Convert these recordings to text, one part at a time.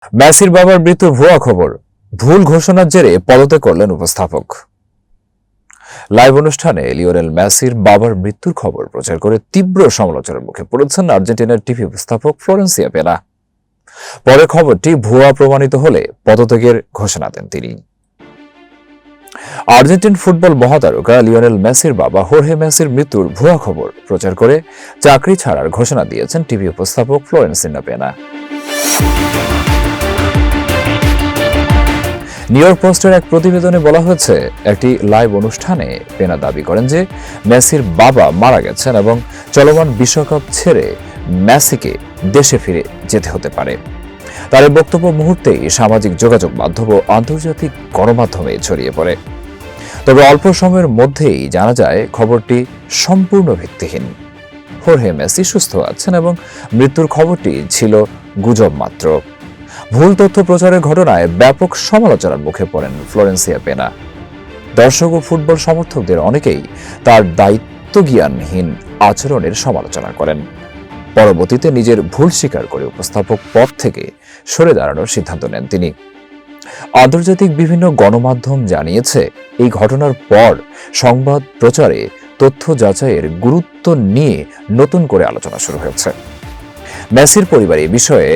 মেসির বাবার মৃত্যুর ভুয়া খবর, ভুল ঘোষণার জেরে পদত্যাগ করলেন উপস্থাপক। লাইভ অনুষ্ঠানে লিওনেল মেসির বাবার মৃত্যুর খবর প্রচার করে তীব্র সমালোচনার মুখে পড়েছেন আর্জেন্টিনার টিভি উপস্থাপক ফ্লোরেন্সিয়া পেনা। পরে খবরটি ভুয়া প্রমাণিত হলে পদত্যাগের ঘোষণা দেন তিনি। আর্জেন্টিন ফুটবল মহাতারকা লিওনেল মেসির বাবা হোর্হে মেসির মৃত্যুর ভুয়া খবর প্রচার করে চাকরি ছাড়ার ঘোষণা দিয়েছেন টিভি উপস্থাপক ফ্লোরেন্সিয়া পেনা। নিউ ইয়র্ক পোস্টের এক প্রতিবেদনে বলা হয়েছে, একটি লাইভ অনুষ্ঠানে পেনা দাবি করেন যে মেসির বাবা মারা গেছেন এবং চলমান বিশ্বকাপ ছেড়ে মেসিকে দেশে ফিরে যেতে হতে পারে। তার এই বক্তব্য মুহূর্তেই সামাজিক যোগাযোগ মাধ্যম ও আন্তর্জাতিক গণমাধ্যমে ছড়িয়ে পড়ে। তবে অল্প সময়ের মধ্যেই জানা যায় খবরটি সম্পূর্ণ ভিত্তিহীন। হোর্হে মেসি সুস্থ আছেন এবং মৃত্যুর খবরটি ছিল গুজব মাত্র। ভুল তথ্য প্রচারের ঘটনায় ব্যাপক সমালোচনার মুখে পড়েন ফ্লোরেন্সিয়া পেনা। দর্শক ও ফুটবল সমর্থকদের অনেকেই তার দায়িত্বজ্ঞানহীন আচরণের সমালোচনা করেন। পরবর্তীতে নিজের ভুল স্বীকার করে উপস্থাপক পদ থেকে সরে দাঁড়ানোর সিদ্ধান্ত নেন তিনি। আন্তর্জাতিক বিভিন্ন গণমাধ্যম জানিয়েছে, এই ঘটনার পর সংবাদ প্রচারে তথ্য যাচাইয়ের গুরুত্ব নিয়ে নতুন করে আলোচনা শুরু হয়েছে। মেসির পরিবার এ বিষয়ে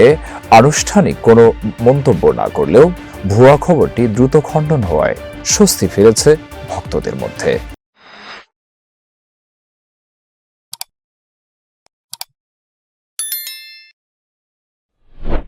আনুষ্ঠানিক কোনো মন্তব্য না করলেও ভুয়া খবরটি দ্রুত খণ্ডন হওয়ায় স্বস্তি ফিরেছে ভক্তদের মধ্যে।